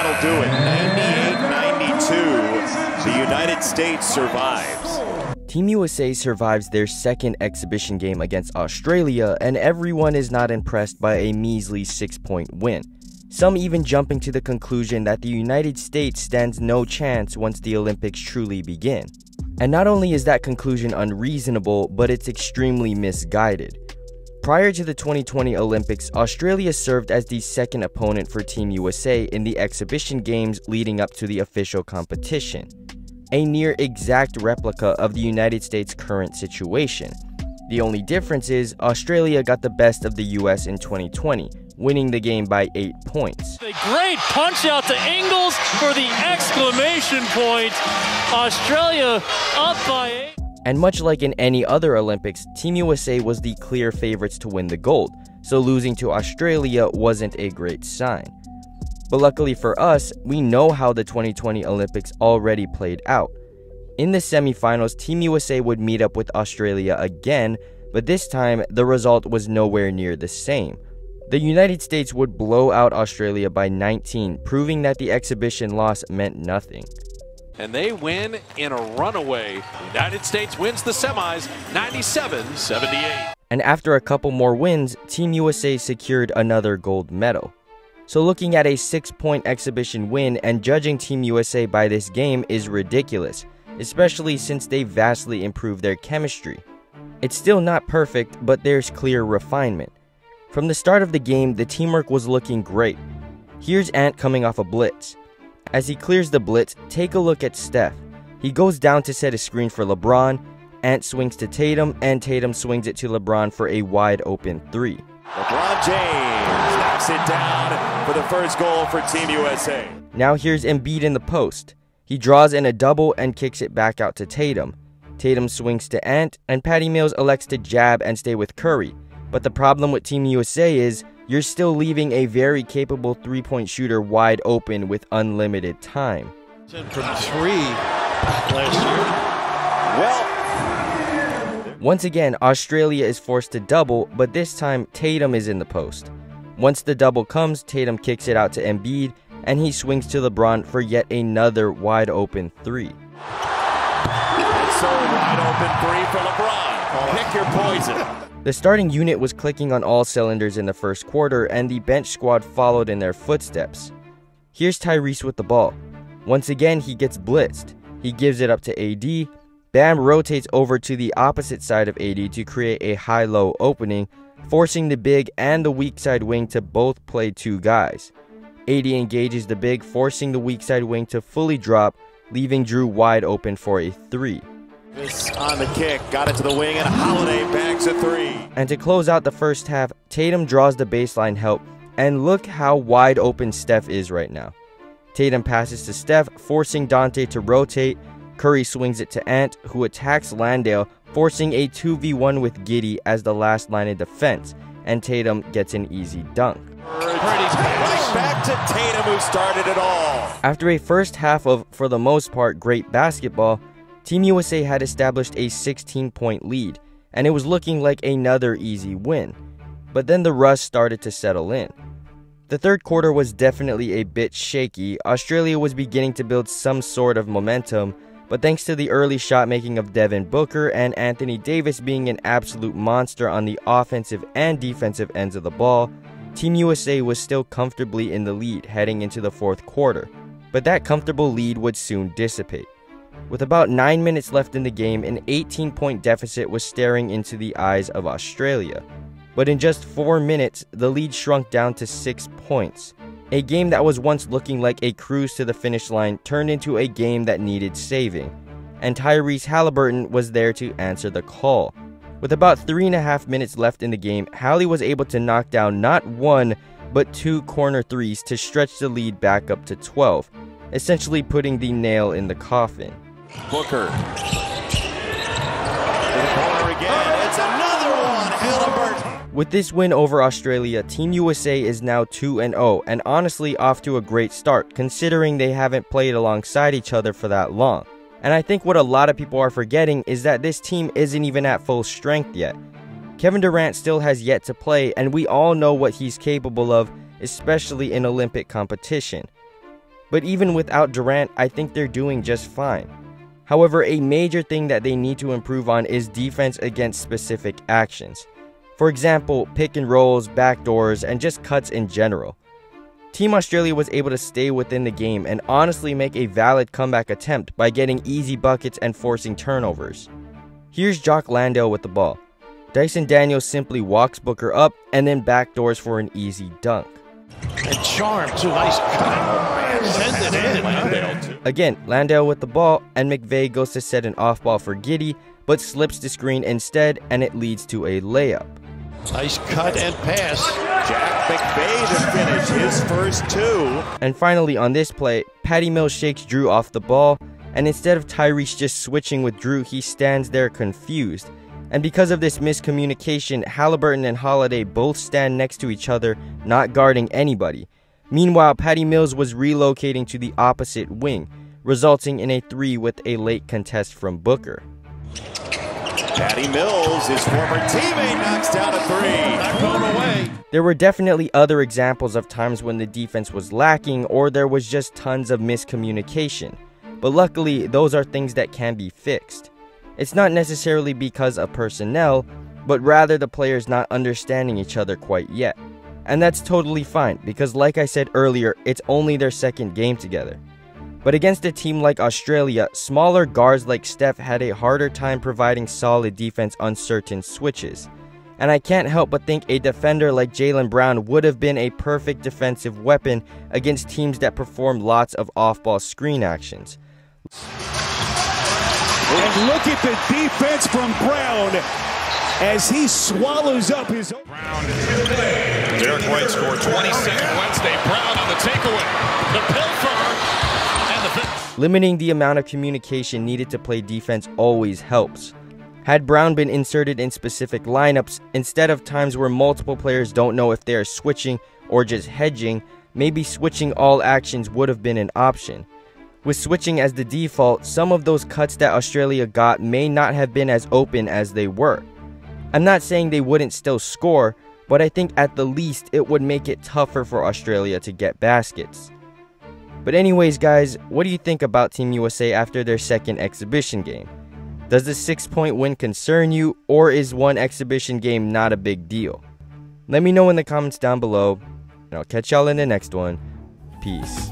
that'll do it. 98-92. The United States survives. Team USA survives their second exhibition game against Australia, and everyone is not impressed by a measly 6-point win. Some even jumping to the conclusion that the United States stands no chance once the Olympics truly begin. And not only is that conclusion unreasonable, but it's extremely misguided. Prior to the 2020 Olympics, Australia served as the second opponent for Team USA in the exhibition games leading up to the official competition. A near exact replica of the United States' current situation. The only difference is Australia got the best of the US in 2020, winning the game by 8 points. A great punch out to Ingles for the exclamation point. Australia up by 8. And much like in any other Olympics, Team USA was the clear favorites to win the gold, so losing to Australia wasn't a great sign. But luckily for us, we know how the 2020 Olympics already played out. In the semifinals, Team USA would meet up with Australia again, but this time the result was nowhere near the same. The United States would blow out Australia by 19, proving that the exhibition loss meant nothing. And they win in a runaway. The United States wins the semis 97-78. And after a couple more wins, Team USA secured another gold medal. So looking at a 6-point exhibition win and judging Team USA by this game is ridiculous, especially since they vastly improved their chemistry. It's still not perfect, but there's clear refinement. From the start of the game, the teamwork was looking great. Here's Ant coming off a blitz. As he clears the blitz, take a look at Steph. He goes down to set a screen for LeBron, Ant swings to Tatum, and Tatum swings it to LeBron for a wide open 3. LeBron James knocks it down for the first goal for Team USA. Now here's Embiid in the post. He draws in a double and kicks it back out to Tatum. Tatum swings to Ant, and Patty Mills elects to jab and stay with Curry. But the problem with Team USA is, you're still leaving a very capable 3-point shooter wide open with unlimited time. From 3 last Well, once again, Australia is forced to double, but this time Tatum is in the post. Once the double comes, Tatum kicks it out to Embiid, and he swings to LeBron for yet another wide open 3. and so wide open 3 for LeBron. Pick your poison. The starting unit was clicking on all cylinders in the first quarter, and the bench squad followed in their footsteps. Here's Tyrese with the ball. Once again, he gets blitzed. He gives it up to AD. Bam rotates over to the opposite side of AD to create a high-low opening, forcing the big and the weak side wing to both play 2 guys. AD engages the big, forcing the weak side wing to fully drop, leaving Drew wide open for a 3. This on the kick, got it to the wing, and Holiday bags a 3. And to close out the first half, Tatum draws the baseline help, and look how wide open Steph is right now. Tatum passes to Steph, forcing Dante to rotate. Curry swings it to Ant, who attacks Landale, forcing a 2v1 with Giddey as the last line of defense, and Tatum gets an easy dunk. Right back to Tatum, who started it all. After a first half of, for the most part, great basketball, Team USA had established a 16-point lead, and it was looking like another easy win. But then the rust started to settle in. The third quarter was definitely a bit shaky. Australia was beginning to build some sort of momentum, but thanks to the early shot making of Devin Booker and Anthony Davis being an absolute monster on the offensive and defensive ends of the ball, Team USA was still comfortably in the lead heading into the fourth quarter. But that comfortable lead would soon dissipate. With about 9 minutes left in the game, an 18-point deficit was staring into the eyes of Australia. But in just 4 minutes, the lead shrunk down to 6 points. A game that was once looking like a cruise to the finish line turned into a game that needed saving. And Tyrese Halliburton was there to answer the call. With about 3.5 minutes left in the game, Hallie was able to knock down not 1, but 2 corner threes to stretch the lead back up to 12, essentially putting the nail in the coffin. Booker. To the corner again. It's another one. Halliburton. With this win over Australia, Team USA is now 2-0 and honestly off to a great start considering they haven't played alongside each other for that long. And I think what a lot of people are forgetting is that this team isn't even at full strength yet. Kevin Durant still has yet to play, and we all know what he's capable of, especially in Olympic competition. but even without Durant, I think they're doing just fine. However, a major thing that they need to improve on is defense against specific actions. For example, pick and rolls, backdoors, and just cuts in general. Team Australia was able to stay within the game and honestly make a valid comeback attempt by getting easy buckets and forcing turnovers. Here's Jock Landale with the ball. Dyson Daniels simply walks Booker up and then backdoors for an easy dunk. And Charm, too. Nice cut. Send it in. Landale, too. Again, Landale with the ball, and McVay goes to set an off ball for Giddey, but slips the screen instead, and it leads to a layup. Nice cut and pass. Jack McVay to finish his first two. And finally on this play, Patty Mills shakes Drew off the ball, and instead of Tyrese just switching with Drew, he stands there confused. And because of this miscommunication, Halliburton and Holiday both stand next to each other, not guarding anybody. Meanwhile, Patty Mills was relocating to the opposite wing, resulting in a 3 with a late contest from Booker. Patty Mills, his former teammate, knocks down a 3. Not going away. There were definitely other examples of times when the defense was lacking or there was just tons of miscommunication. But luckily, those are things that can be fixed. It's not necessarily because of personnel, but rather the players not understanding each other quite yet. And that's totally fine, because like I said earlier, it's only their second game together. But against a team like Australia, smaller guards like Steph had a harder time providing solid defense on certain switches. And I can't help but think a defender like Jaylen Brown would have been a perfect defensive weapon against teams that perform lots of off-ball screen actions. And look at the defense from Brown as he swallows up his own. Derek White scored 22nd Wednesday. Brown on the takeaway. The pilfer and the finish. Limiting the amount of communication needed to play defense always helps. Had Brown been inserted in specific lineups, instead of times where multiple players don't know if they are switching or just hedging, maybe switching all actions would have been an option. With switching as the default, some of those cuts that Australia got may not have been as open as they were. I'm not saying they wouldn't still score, but I think at the least it would make it tougher for Australia to get baskets. But anyways guys, what do you think about Team USA after their second exhibition game? Does the 6-point win concern you, or is one exhibition game not a big deal? Let me know in the comments down below, and I'll catch y'all in the next one. Peace.